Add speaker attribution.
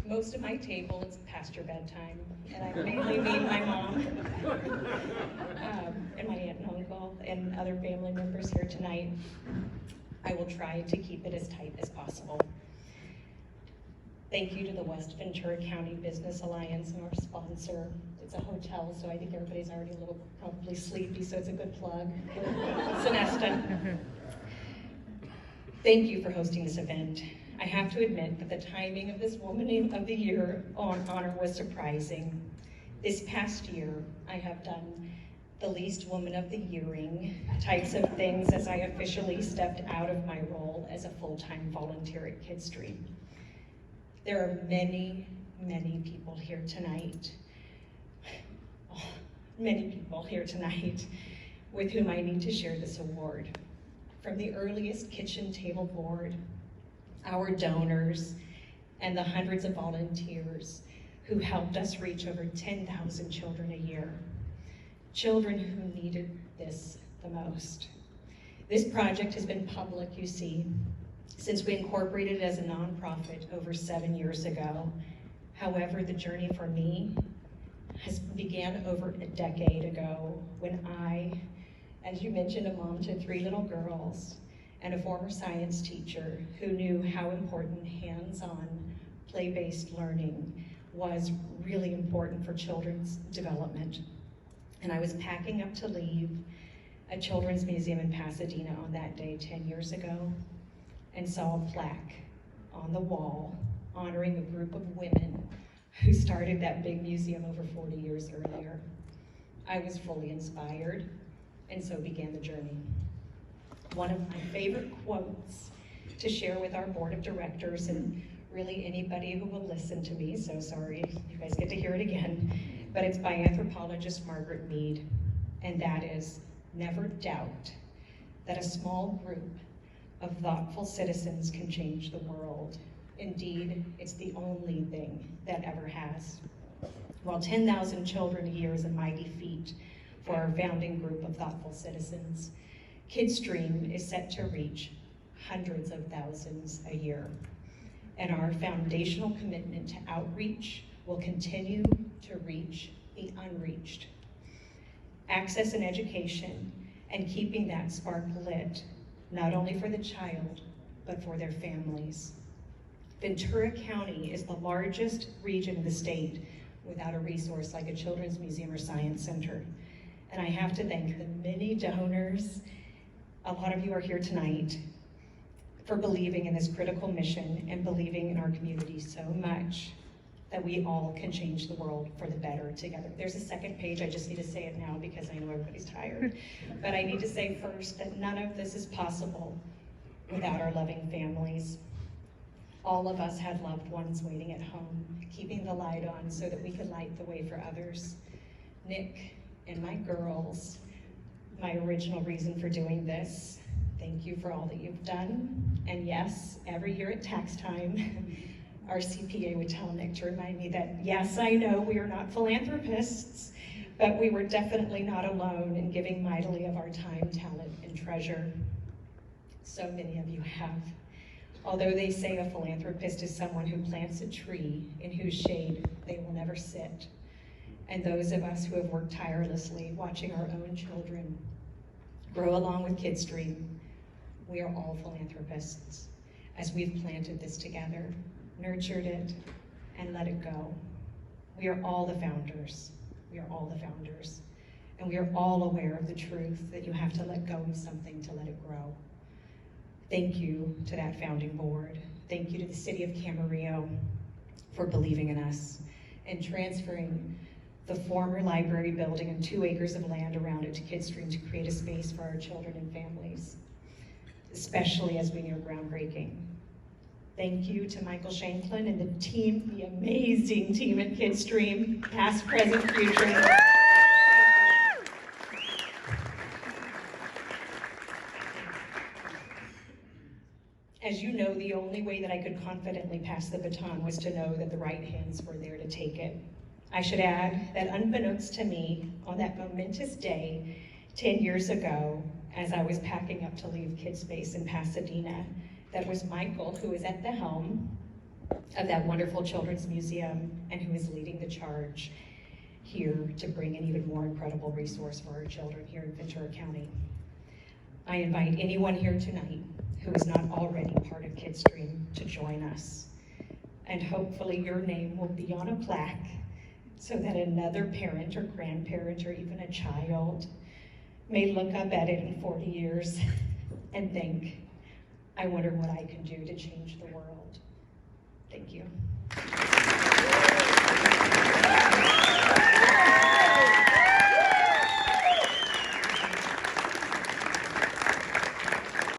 Speaker 1: Most of my table is past your bedtime, and I mainly mean my mom and my aunt and uncle and other family members here tonight. I will try to keep it as tight as possible. Thank you to the West Ventura County Business Alliance and our sponsor. It's a hotel, so I think everybody's already a little probably sleepy, so it's a good plug. Sonesta. Thank you for hosting this event. I have to admit that the timing of this Woman of the Year honor was surprising. This past year, I have done the least Woman of the Yearing types of things as I officially stepped out of my role as a full-time volunteer at Kristie. There are many, many people here tonight, with whom I need to share this award. From the earliest kitchen table board, our donors, and the hundreds of volunteers who helped us reach over 10,000 children a year. Children who needed this the most. This project has been public, you see, since we incorporated it as a nonprofit over 7 years ago. However, the journey for me began over a decade ago when I, as you mentioned, a mom to 3 little girls and a former science teacher who knew how important hands-on, play-based learning was really important for children's development. And I was packing up to leave a children's museum in Pasadena on that day 10 years ago and saw a plaque on the wall honoring a group of women who started that big museum over 40 years earlier. I was fully inspired, and so began the journey. One of my favorite quotes to share with our board of directors, and really anybody who will listen to me, so sorry, you guys get to hear it again, but it's by anthropologist Margaret Mead, and that is, never doubt that a small group of thoughtful citizens can change the world. Indeed, it's the only thing that ever has. While 10,000 children a year is a mighty feat for our founding group of thoughtful citizens, Kristie is set to reach hundreds of thousands a year. And our foundational commitment to outreach will continue to reach the unreached. Access and education, and keeping that spark lit, not only for the child, but for their families. Ventura County is the largest region of the state without a resource like a children's museum or science center. And I have to thank the many donors, a lot of you are here tonight, for believing in this critical mission and believing in our community so much that we all can change the world for the better together. There's a second page, I just need to say it now because I know everybody's tired. But I need to say first that none of this is possible without our loving families. All of us had loved ones waiting at home, keeping the light on so that we could light the way for others. Nick and my girls, my original reason for doing this, thank you for all that you've done. And yes, every year at tax time, our CPA would tell Nick to remind me that, yes, I know we are not philanthropists, but we were definitely not alone in giving mightily of our time, talent, and treasure. So many of you have. Although they say a philanthropist is someone who plants a tree in whose shade they will never sit. And those of us who have worked tirelessly watching our own children grow along with Kristie, we are all philanthropists as we've planted this together, nurtured it, and let it go. We are all the founders. We are all the founders. And we are all aware of the truth that you have to let go of something to let it grow. Thank you to that founding board. Thank you to the city of Camarillo for believing in us and transferring the former library building and 2 acres of land around it to Kristie to create a space for our children and families, especially as we near groundbreaking. Thank you to Michael Shanklin and the team, the amazing team at Kristie, past, present, future. As you know, the only way that I could confidently pass the baton was to know that the right hands were there to take it. I should add that unbeknownst to me, on that momentous day 10 years ago, as I was packing up to leave KidSpace in Pasadena, that was Michael who was at the helm, of that wonderful children's museum and who is leading the charge here to bring an even more incredible resource for our children here in Ventura County. I invite anyone here tonight who is not already part of Kidstream to join us. And hopefully your name will be on a plaque so that another parent or grandparent or even a child may look up at it in 40 years and think, I wonder what I can do to change the world. Thank you.